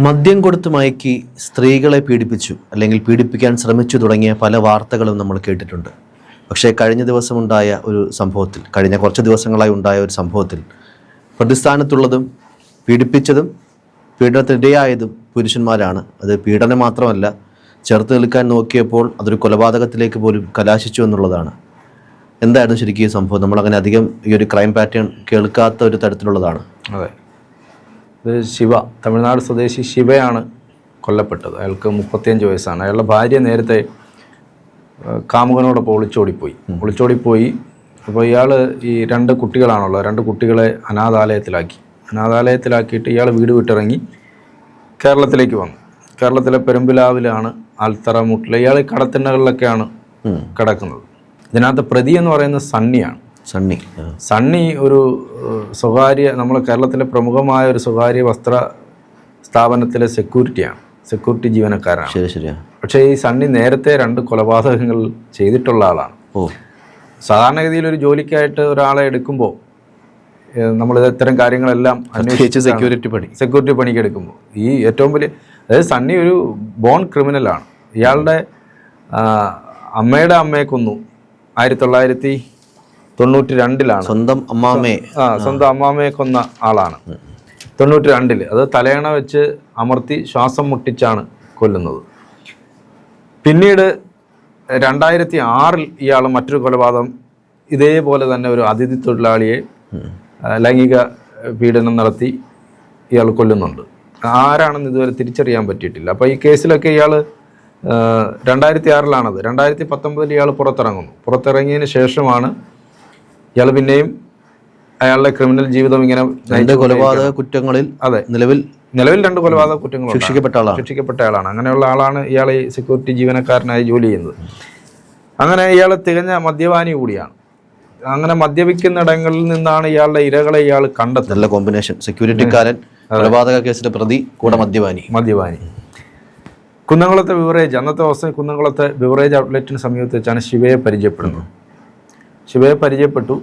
മദ്യം കൊടുത്ത് മയക്കി സ്ത്രീകളെ പീഡിപ്പിച്ചു അല്ലെങ്കിൽ പീഡിപ്പിക്കാൻ ശ്രമിച്ചു തുടങ്ങിയ പല വാർത്തകളും നമ്മൾ കേട്ടിട്ടുണ്ട്. പക്ഷേ കഴിഞ്ഞ ദിവസമുണ്ടായ ഒരു സംഭവത്തിൽ, കഴിഞ്ഞ കുറച്ച് ദിവസങ്ങളായി ഉണ്ടായ ഒരു സംഭവത്തിൽ പ്രതിസ്ഥാനത്തുള്ളതും പീഡിപ്പിച്ചതും പീഡനത്തിനിരയായതും പുരുഷന്മാരാണ്. അത് പീഡനം മാത്രമല്ല, ചേർത്ത് നിൽക്കാൻ നോക്കിയപ്പോൾ അതൊരു കൊലപാതകത്തിലേക്ക് പോലും കലാശിച്ചു എന്നുള്ളതാണ്. എന്തായിരുന്നു ശരിക്കും ഈ സംഭവം? നമ്മളങ്ങനെ അധികം ഈ ഒരു ക്രൈം പാറ്റേൺ കേൾക്കാത്ത ഒരു തരത്തിലുള്ളതാണ്. അതെ, ഇത് ശിവ, തമിഴ്നാട് സ്വദേശി ശിവയാണ് കൊല്ലപ്പെട്ടത്. അയാൾക്ക് 35 വയസ്സാണ്. അയാളുടെ ഭാര്യ നേരത്തെ കാമുകനോടൊപ്പം ഒളിച്ചോടിപ്പോയി. അപ്പോൾ ഇയാൾ ഈ 2 കുട്ടികളാണുള്ളത്. 2 കുട്ടികളെ അനാഥാലയത്തിലാക്കിയിട്ട് ഇയാൾ വീട് വിട്ടിറങ്ങി കേരളത്തിലേക്ക് വന്നു. കേരളത്തിലെ പെരുമ്പിലാവിലാണ് ആൽത്തറ മുട്ടിൽ. ഇയാൾ കടത്തിണ്ണകളിലൊക്കെയാണ് കിടക്കുന്നത്. ഇതിനകത്ത് പ്രതി എന്ന് പറയുന്നത് സണ്ണിയാണ്. സണ്ണി ഒരു സ്വകാര്യ, നമ്മളെ കേരളത്തിലെ പ്രമുഖമായ ഒരു സ്വകാര്യ വസ്ത്ര സ്ഥാപനത്തിലെ സെക്യൂരിറ്റി ജീവനക്കാരാണ്. ശരിയാണ്. പക്ഷേ ഈ സണ്ണി നേരത്തെ 2 കൊലപാതകങ്ങൾ ചെയ്തിട്ടുള്ള ആളാണ്. സാധാരണഗതിയിൽ ഒരു ജോലിക്കായിട്ട് ഒരാളെ എടുക്കുമ്പോൾ നമ്മൾ ഇത്തരം കാര്യങ്ങളെല്ലാം അന്വേഷിച്ച് സെക്യൂരിറ്റി പണിക്ക് എടുക്കുമ്പോൾ ഈ ഏറ്റവും വലിയ, അതായത് സണ്ണി ഒരു ബോൺ ക്രിമിനലാണ്. ഇയാളുടെ അമ്മയുടെ അമ്മയെ കൊന്നു 1992 സ്വന്തം അമ്മാമ്മയെ കൊന്ന ആളാണ്. 92 അത് തലയണ വെച്ച് അമർത്തി ശ്വാസം മുട്ടിച്ചാണ് കൊല്ലുന്നത്. പിന്നീട് 2006 ഇയാൾ മറ്റൊരു കൊലപാതകം ഇതേപോലെ തന്നെ ഒരു അതിഥി തൊഴിലാളിയെ ലൈംഗിക പീഡനം നടത്തി ഇയാൾ കൊല്ലുന്നുണ്ട്. ആരാണെന്ന് ഇതുവരെ തിരിച്ചറിയാൻ പറ്റിയിട്ടില്ല. അപ്പോൾ ഈ കേസിലൊക്കെ ഇയാൾ 2006 2019 ഇയാൾ പുറത്തിറങ്ങിയതിന് ശേഷമാണ് ഇയാൾ പിന്നെയും അയാളുടെ ക്രിമിനൽ ജീവിതം ഇങ്ങനെ കൊലപാതക കുറ്റങ്ങളിൽ നിലവിൽ 2 കൊലപാതക കുറ്റങ്ങൾ ശിക്ഷിക്കപ്പെട്ട ആളാണ്. അങ്ങനെയുള്ള ആളാണ് ഇയാൾ ഈ സെക്യൂരിറ്റി ജീവനക്കാരനായി ജോലി ചെയ്യുന്നത്. അങ്ങനെ ഇയാൾ തികഞ്ഞ മദ്യപാനി കൂടിയാണ്. അങ്ങനെ മദ്യപിക്കുന്നിടങ്ങളിൽ നിന്നാണ് ഇയാളുടെ ഇരകളെ ഇയാൾ കണ്ടെത്തുന്നത്. നല്ല കോമ്പിനേഷൻ, സെക്യൂരിറ്റിക്കാരൻ, കൊലപാതക കേസിലെ പ്രതി, കൂടെ മദ്യപാനി. കുന്നംകുളത്തെ ബിവറേജ്, അന്നത്തെ ദിവസം കുന്നംകുളത്തെ ബിവറേജ് ഔട്ട്ലെറ്റിന് സമീപത്ത് വെച്ചാണ് ശിവയെ പരിചയപ്പെട്ടു.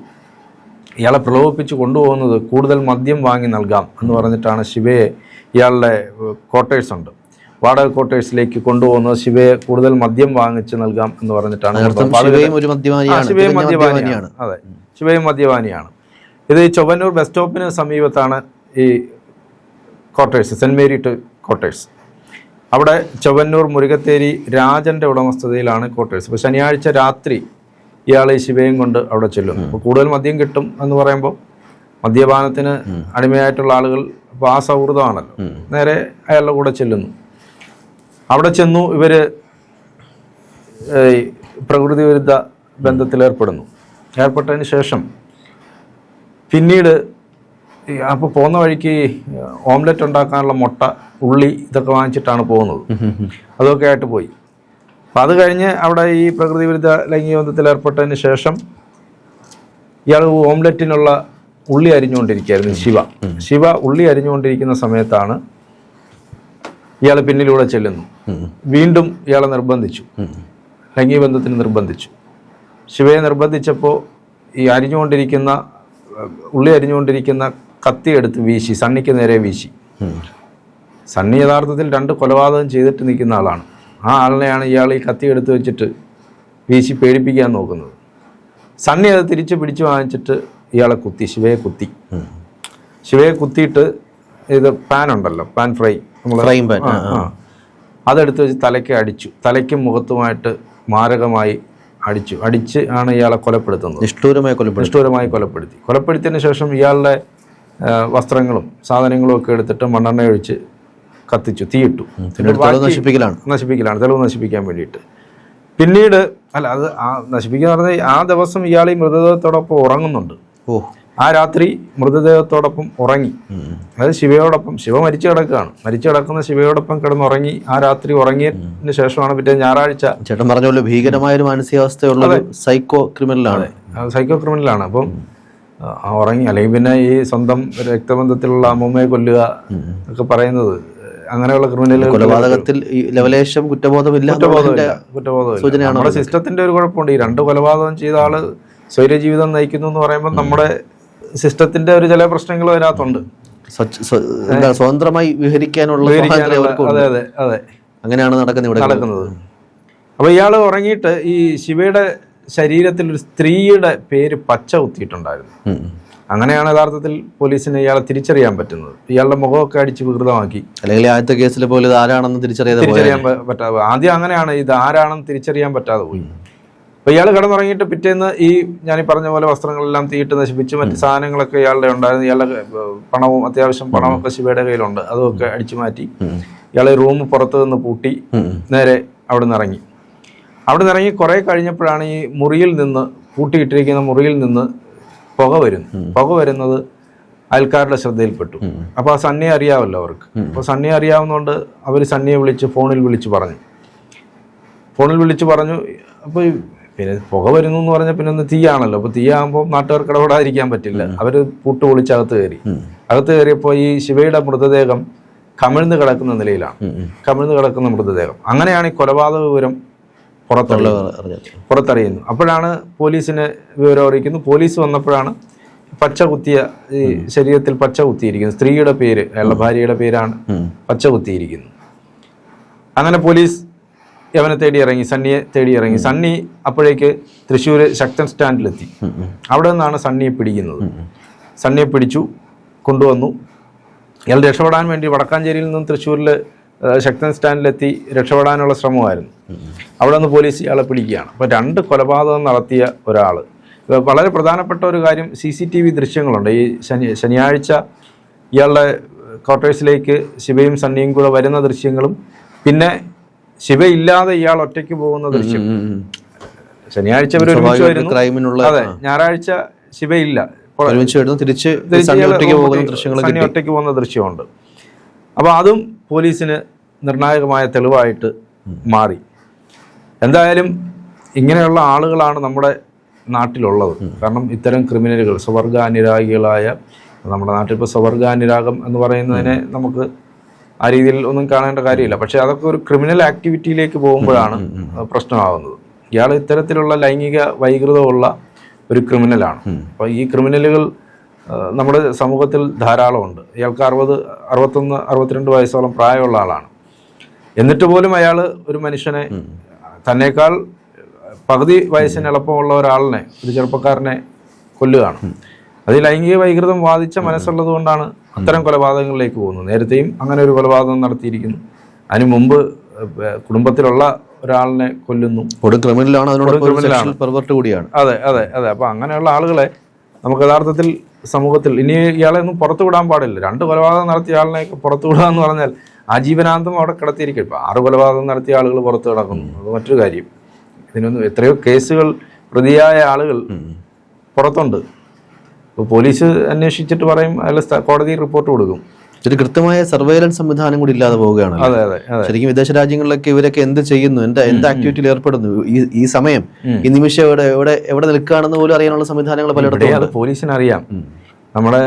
ഇയാളെ പ്രലോഭിപ്പിച്ച് കൊണ്ടുപോകുന്നത് കൂടുതൽ മദ്യം വാങ്ങി നൽകാം എന്ന് പറഞ്ഞിട്ടാണ് ശിവയെ, ഇയാളുടെ ക്വാർട്ടേഴ്സ് ഉണ്ട്, വാടക ക്വാർട്ടേഴ്സിലേക്ക് കൊണ്ടുപോകുന്നത് ശിവയെ കൂടുതൽ മദ്യം വാങ്ങിച്ച് നൽകാം എന്ന് പറഞ്ഞിട്ടാണ്. അതെ, ശിവയും മദ്യപാനിയാണ്. ഇത് ഈ ചൊവ്വന്നൂർ ബസ് സ്റ്റോപ്പിന് സമീപത്താണ് ഈ ക്വാർട്ടേഴ്സ്, സെൻറ് മേരി ക്വാർട്ടേഴ്സ്. അവിടെ ചൊവ്വന്നൂർ മുരുകത്തേരി രാജൻ്റെ ഉടമസ്ഥതയിലാണ് ക്വാർട്ടേഴ്സ്. അപ്പോൾ ശനിയാഴ്ച രാത്രി ഇയാൾ ഈ ശിവയും കൊണ്ട് അവിടെ ചെല്ലുന്നു. അപ്പോൾ കൂടുതൽ മദ്യം കിട്ടും എന്ന് പറയുമ്പോൾ മദ്യപാനത്തിന് അടിമയായിട്ടുള്ള ആളുകൾ, അപ്പോൾ ആ സൗഹൃദമാണല്ലോ, നേരെ അയാളുടെ കൂടെ ചെല്ലുന്നു. അവിടെ ചെന്നു ഇവർ പ്രകൃതി വിരുദ്ധ ബന്ധത്തിൽ ഏർപ്പെട്ടതിന് ശേഷം പിന്നീട് അപ്പോൾ പോകുന്ന വഴിക്ക് ഓംലെറ്റ് ഉണ്ടാക്കാനുള്ള മുട്ട, ഉള്ളി ഇതൊക്കെ വാങ്ങിച്ചിട്ടാണ് പോകുന്നത്. അതൊക്കെ ആയിട്ട് പോയി. അപ്പം അത് കഴിഞ്ഞ് അവിടെ ഈ പ്രകൃതി വിരുദ്ധ ലൈംഗിക ബന്ധത്തിൽ ഏർപ്പെട്ടതിന് ശേഷം ഇയാൾ ഓംലെറ്റിനുള്ള ഉള്ളി അരിഞ്ഞുകൊണ്ടിരിക്കുകയായിരുന്നു. ശിവ ഉള്ളി അരിഞ്ഞുകൊണ്ടിരിക്കുന്ന സമയത്താണ് ഇയാൾ പിന്നിലൂടെ ചെല്ലുന്നു. വീണ്ടും ഇയാളെ ലൈംഗിക ബന്ധത്തിന് നിർബന്ധിച്ചു. ശിവയെ നിർബന്ധിച്ചപ്പോൾ ഈ ഉള്ളി അരിഞ്ഞുകൊണ്ടിരിക്കുന്ന കത്തി എടുത്ത് വീശി, സണ്ണിക്ക് നേരെ വീശി. സണ്ണി യഥാർത്ഥത്തിൽ 2 കൊലപാതകം ചെയ്തിട്ട് നിൽക്കുന്ന ആളാണ്. ആ ആളിനെയാണ് ഇയാൾ ഈ കത്തി എടുത്ത് വെച്ചിട്ട് വീശി പേടിപ്പിക്കാൻ നോക്കുന്നത്. സണ്ണി അത് തിരിച്ച് പിടിച്ചു വാങ്ങിച്ചിട്ട് ഇയാളെ ശിവയെ കുത്തിയിട്ട് ഇത് പാൻ ഉണ്ടല്ലോ, പാൻ ഫ്രൈ അതെടുത്ത് വെച്ച് തലയ്ക്കും മുഖത്തുമായിട്ട് മാരകമായി അടിച്ച് ആണ് ഇയാളെ കൊലപ്പെടുത്തുന്നത്. നിഷ്ഠൂരമായി കൊലപ്പെടുത്തിയതിന് ശേഷം ഇയാളുടെ വസ്ത്രങ്ങളും സാധനങ്ങളും ഒക്കെ എടുത്തിട്ട് മണ്ണെണ്ണ ഒഴിച്ച് കത്തിച്ചു, തീയിട്ടു. നശിപ്പിക്കലാണ്, തെളിവ് നശിപ്പിക്കാൻ വേണ്ടിയിട്ട്. പിന്നീട് നശിപ്പിക്കുക പറഞ്ഞാൽ ആ ദിവസം ഇയാൾ ഈ മൃതദേഹത്തോടൊപ്പം ഉറങ്ങുന്നുണ്ട്. ആ രാത്രി മൃതദേഹത്തോടൊപ്പം ഉറങ്ങി. അതായത് ശിവ മരിച്ചു കിടക്കുന്ന ശിവയോടൊപ്പം കിടന്നുറങ്ങി. ആ രാത്രി ഉറങ്ങിയതിന് ശേഷമാണ് പിറ്റേ ഞായറാഴ്ച, ചേട്ടൻ പറഞ്ഞ ഭീകരമായ ഒരു മാനസികാവസ്ഥയുള്ള സൈക്കോ ക്രിമിനലാണ്. അപ്പം ഉറങ്ങി. അല്ലെങ്കിൽ പിന്നെ ഈ സ്വന്തം രക്തബന്ധത്തിലുള്ള അമ്മൂമ്മയെ കൊല്ലുക ഒക്കെ പറയുന്നത്, അങ്ങനെയുള്ള ക്രിമിനൽ കൊലപാതകത്തിൽ ലവലേശം കുറ്റബോധമില്ല. നമ്മുടെ സിസ്റ്റത്തിന്റെ ഒരു കുഴപ്പമുണ്ട്. ഈ 2 കൊലപാതകം ചെയ്ത ആള് സ്വൈര്യജീവിതം നയിക്കുന്നു എന്ന് പറയുമ്പോൾ നമ്മുടെ സിസ്റ്റത്തിന്റെ ഒരു ചില പ്രശ്നങ്ങൾ അതിനകത്തുണ്ട്. സ്വതന്ത്രമായി വിഹരിക്കാനുള്ള സ്വാതന്ത്ര്യം അവർക്കുണ്ട്. അതെ അതെ അങ്ങനെയാണ് നടക്കുന്നത്. അപ്പോൾ ഇയാൾ ഉറങ്ങിയിട്ട് ഈ ശിവയുടെ ശരീരത്തിൽ ഒരു സ്ത്രീയുടെ പേര് പച്ച കുത്തിയിട്ടുണ്ടായിരുന്നു. അങ്ങനെയാണ് യഥാർത്ഥത്തിൽ പോലീസിന് ഇയാളെ തിരിച്ചറിയാൻ പറ്റുന്നത്. ഇയാളുടെ മുഖമൊക്കെ അടിച്ച് വികൃതമാക്കി. അല്ലെങ്കിൽ ആദ്യത്തെ കേസിൽ പോലും ഇത് ആരാണെന്ന് തിരിച്ചറിയാൻ പറ്റാതെ ആദ്യം അങ്ങനെയാണ്, ഇത് ആരാണെന്ന് തിരിച്ചറിയാൻ പറ്റാതെ പോയി. അപ്പോൾ ഇയാൾ കിടന്നുറങ്ങിയിട്ട് പിറ്റേന്ന് ഈ ഞാൻ പറഞ്ഞ പോലെ വസ്ത്രങ്ങളെല്ലാം തീയിട്ട് നശിപ്പിച്ച് മറ്റ് സാധനങ്ങളൊക്കെ ഇയാളുടെ ഉണ്ടായിരുന്നു. ഇയാളുടെ പണവും അത്യാവശ്യം പണമൊക്കെ ശിവയുടെ കയ്യിലുണ്ട്, അതൊക്കെ അടിച്ചു മാറ്റി ഇയാളെ റൂം പുറത്ത് നിന്ന് പൂട്ടി നേരെ അവിടെ നിന്ന് ഇറങ്ങി. അവിടെ നിന്ന് ഇറങ്ങി കുറേ കഴിഞ്ഞപ്പോഴാണ് ഈ മുറിയിൽ നിന്ന് പൂട്ടിയിട്ടിരിക്കുന്ന മുറിയിൽ നിന്ന് പുക വരുന്നത് അയൽക്കാരുടെ ശ്രദ്ധയിൽപ്പെട്ടു. അപ്പോൾ ആ സണ്ണിയെ അറിയാമല്ലോ അവർക്ക്. അപ്പോൾ സണ്ണിയെ അറിയാവുന്നതുകൊണ്ട് അവർ സണ്ണിയെ ഫോണിൽ വിളിച്ച് പറഞ്ഞു. അപ്പോൾ പിന്നെ പുക വരുന്നു എന്ന് പറഞ്ഞാൽ പിന്നെ ഒന്ന് തീയാണല്ലോ. അപ്പോൾ തീയാകുമ്പോൾ നാട്ടുകാർക്ക് ഇടപെടാതിരിക്കാൻ പറ്റില്ല. അവർ പൂട്ട് പൊളിച്ച് അകത്ത് കയറിയപ്പോൾ ഈ ശിവയുടെ മൃതദേഹം കമിഴ്ന്ന് കിടക്കുന്ന നിലയിലാണ്. കമിഴ്ന്ന് കിടക്കുന്ന മൃതദേഹം. അങ്ങനെയാണ് ഈ കൊലപാതക വിവരം പുറത്തറിയുന്നു. അപ്പോഴാണ് പോലീസിനെ വിവരം അറിയിക്കുന്നു. പോലീസ് വന്നപ്പോഴാണ് പച്ച കുത്തിയ ഈ ശരീരത്തിൽ പച്ച കുത്തിയിരിക്കുന്നു. സ്ത്രീയുടെ പേര്, അയാളുടെ ഭാര്യയുടെ പേരാണ് പച്ച കുത്തിയിരിക്കുന്നത്. അങ്ങനെ പോലീസ് യവനെ തേടി ഇറങ്ങി, സണ്ണിയെ തേടി ഇറങ്ങി. സണ്ണി അപ്പോഴേക്ക് തൃശ്ശൂർ ശക്തൻ സ്റ്റാൻഡിലെത്തി. അവിടെ നിന്നാണ് സണ്ണിയെ പിടിക്കുന്നത്. സണ്ണിയെ പിടിച്ചു കൊണ്ടുവന്നു. ഇയാൾ രക്ഷപ്പെടാൻ വേണ്ടി വടക്കാഞ്ചേരിയിൽ നിന്നും തൃശ്ശൂരിൽ ശക്തൻ സ്റ്റാൻഡിലെത്തി രക്ഷപ്പെടാനുള്ള ശ്രമമായിരുന്നു. അവിടെ നിന്ന് പോലീസ് ഇയാളെ പിടിക്കുകയാണ്. അപ്പോൾ 2 കൊലപാതകം നടത്തിയ ഒരാൾ. വളരെ പ്രധാനപ്പെട്ട ഒരു കാര്യം, CCTV ദൃശ്യങ്ങളുണ്ട്. ഈ ശനിയാഴ്ച ഇയാളുടെ ക്വാർട്ടേഴ്സിലേക്ക് ശിവയും സണ്ണിയും കൂടെ വരുന്ന ദൃശ്യങ്ങളും പിന്നെ ശിവയില്ലാതെ ഇയാൾ ഒറ്റയ്ക്ക് പോകുന്ന ദൃശ്യം. ശനിയാഴ്ച ഇവർ ഒരുമിച്ച് വരുന്നു. അതെ, ഞായറാഴ്ച ശിവയില്ല, ഒറ്റയ്ക്ക് പോകുന്ന ദൃശ്യമുണ്ട്. അപ്പോൾ അതും പോലീസിന് നിർണായകമായ തെളിവായിട്ട് മാറി. എന്തായാലും ഇങ്ങനെയുള്ള ആളുകളാണ് നമ്മുടെ നാട്ടിലുള്ളത്. കാരണം ഇത്തരം ക്രിമിനലുകൾ, സ്വവർഗാനുരാഗികളായ, നമ്മുടെ നാട്ടിൽ ഇപ്പോൾ സ്വവർഗാനുരാഗം എന്ന് പറയുന്നതിനെ നമുക്ക് ആ രീതിയിൽ ഒന്നും കാണേണ്ട കാര്യമില്ല. പക്ഷേ അതൊക്കെ ഒരു ക്രിമിനൽ ആക്ടിവിറ്റിയിലേക്ക് പോകുമ്പോഴാണ് പ്രശ്നമാകുന്നത്. ഇയാൾ ഇത്തരത്തിലുള്ള ലൈംഗിക വൈകൃതമുള്ള ഒരു ക്രിമിനലാണ്. അപ്പോൾ ഈ ക്രിമിനലുകൾ നമ്മുടെ സമൂഹത്തിൽ ധാരാളമുണ്ട്. ഇയാൾക്ക് 62 വയസ്സോളം പ്രായമുള്ള ആളാണ്. എന്നിട്ട് പോലും അയാൾ ഒരു മനുഷ്യനെ, തന്നേക്കാൾ പകുതി വയസ്സിന് എളുപ്പമുള്ള ഒരാളിനെ, ഒരു ചെറുപ്പക്കാരനെ കൊല്ലുകയാണ്. അത് ലൈംഗിക വൈകൃതം ബാധിച്ച മനസ്സുള്ളത് കൊണ്ടാണ് അത്തരം കൊലപാതകങ്ങളിലേക്ക് പോകുന്നത്. നേരത്തെയും അങ്ങനെ ഒരു കൊലപാതകം നടത്തിയിരിക്കുന്നു. അതിനു മുമ്പ് കുടുംബത്തിലുള്ള ഒരാളിനെ കൊല്ലുന്നു. ക്രിമിനലാണ്. അതെ അതെ അതെ. അപ്പോൾ അങ്ങനെയുള്ള ആളുകളെ നമുക്ക് യഥാർത്ഥത്തിൽ സമൂഹത്തിൽ ഇനി ഇയാളെ ഒന്നും പുറത്തു വിടാൻ പാടില്ല. 2 കൊലപാതകം നടത്തിയ ആളിനെയൊക്കെ പുറത്തു വിടുക എന്ന് പറഞ്ഞാൽ ആജീവനാന്തം അവിടെ കിടത്തിയിരിക്കും. ഇപ്പോൾ 6 കൊലപാതകം നടത്തിയ ആളുകൾ പുറത്ത് കിടക്കുന്നു, അത് മറ്റൊരു കാര്യം. ഇതിനൊന്നും എത്രയോ കേസുകൾ പ്രതിയായ ആളുകൾ പുറത്തുണ്ട്. ഇപ്പോൾ പോലീസ് അന്വേഷിച്ചിട്ട് പറയും അയാൾ കോടതിയിൽ റിപ്പോർട്ട് കൊടുക്കും. ഒരു കൃത്യമായ സർവൈലൻസ് സംവിധാനം കൂടി ഇല്ലാതെ പോവുകയാണ്. അതെ അതെ. ശരിക്കും വിദേശ രാജ്യങ്ങളിലൊക്കെ ഇവരൊക്കെ എന്ത് ചെയ്യുന്നു, എന്ത് ആക്ടിവിറ്റിയിൽ ഏർപ്പെടുന്നു, ഈ സമയം, ഈ നിമിഷം എവിടെ നിൽക്കുകയാണെന്ന് പോലും അറിയാനുള്ള സംവിധാനങ്ങൾ പലയിടത്തും അത് പോലീസിന് അറിയാം. നമ്മുടെ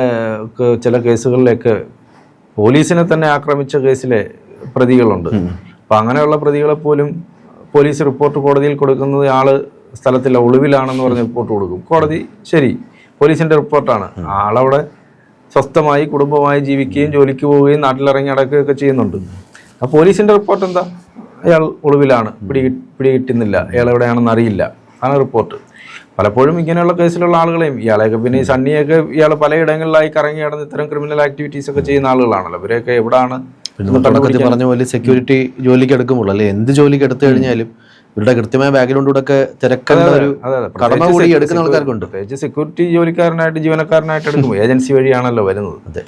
ചില കേസുകളിലേക്ക് പോലീസിനെ തന്നെ ആക്രമിച്ച കേസിലെ പ്രതികളുണ്ട്. അപ്പം അങ്ങനെയുള്ള പ്രതികളെ പോലും പോലീസ് റിപ്പോർട്ട് കോടതിയിൽ കൊടുക്കുന്നത് ആള് സ്ഥലത്തില്ല, ഒളിവിലാണെന്ന് പറഞ്ഞ് റിപ്പോർട്ട് കൊടുക്കും. കോടതി ശരി, പോലീസിന്റെ റിപ്പോർട്ടാണ്. ആളവിടെ സ്വസ്ഥമായി കുടുംബമായി ജീവിക്കുകയും ജോലിക്ക് പോവുകയും നാട്ടിലിറങ്ങി നടക്കുകയൊക്കെ ചെയ്യുന്നുണ്ട്. ആ പോലീസിന്റെ റിപ്പോർട്ട് എന്താ? അയാൾ ഒളിവിലാണ്, പിടികിട്ടുന്നില്ല, അയാൾ എവിടെയാണെന്ന് അറിയില്ല, ആണ് റിപ്പോർട്ട്. പലപ്പോഴും ഇങ്ങനെയുള്ള കേസിലുള്ള ആളുകളെയും ഇയാളെയൊക്കെ, പിന്നെ ഈ സണ്ണിയൊക്കെ ഇയാൾ പലയിടങ്ങളിലായി കറങ്ങി നടന്ന് ഇത്തരം ക്രിമിനൽ ആക്ടിവിറ്റീസ് ഒക്കെ ചെയ്യുന്ന ആളുകളാണല്ലോ. ഇവരെയൊക്കെ എവിടെയാണ് പറഞ്ഞ പോലെ സെക്യൂരിറ്റി ജോലിക്ക് എടുക്കുമ്പോൾ, അല്ലെ എന്ത് ജോലിക്ക് എടുത്തു കഴിഞ്ഞാലും ഇവരുടെ കൃത്യമായ ബാക്ക്ഗ്രൗണ്ടിലൂടെ ഒക്കെ തിരക്കേണ്ട ഒരു കടമ കൂടി എടുക്കുന്ന ആൾക്കാർക്കുണ്ട്. സെക്യൂരിറ്റി ജോലിക്കാരനായിട്ട് ജീവനക്കാരനായിട്ട് എടുക്കും, ഏജൻസി വഴിയാണല്ലോ വരുന്നത്. അതെ.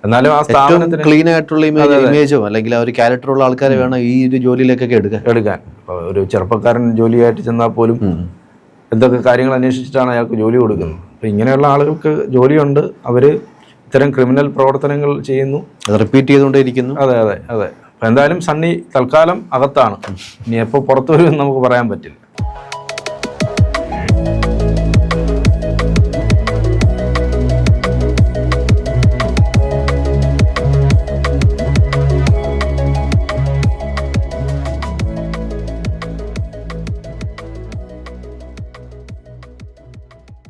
എന്നാലും ആ സ്ഥാപനത്തിന് ക്ലീൻ ആയിട്ടുള്ള ഇമേജോ അല്ലെങ്കിൽ ആ ഒരു ക്യാരക്ടറുള്ള ആൾക്കാരെ വേണം ഈ ഒരു ജോലിയിലേക്കൊക്കെ എടുക്കാൻ. ഒരു ചെറുപ്പക്കാരൻ ജോലിയായിട്ട് ചെന്നാൽ പോലും എന്തൊക്കെ കാര്യങ്ങൾ അന്വേഷിച്ചിട്ടാണ് അയാൾക്ക് ജോലി കൊടുക്കുന്നത്. അപ്പം ഇങ്ങനെയുള്ള ആളുകൾക്ക് ജോലിയുണ്ട്, അവർ ഇത്തരം ക്രിമിനൽ പ്രവർത്തനങ്ങൾ ചെയ്യുന്നു, റിപ്പീറ്റ് ചെയ്തുകൊണ്ടേയിരിക്കുന്നു. അതെ അതെ അതെ. അപ്പം എന്തായാലും സണ്ണി തൽക്കാലം അകത്താണ്. ഇനി എപ്പോൾ പുറത്തു വരുമെന്ന് നമുക്ക് പറയാൻ പറ്റില്ല.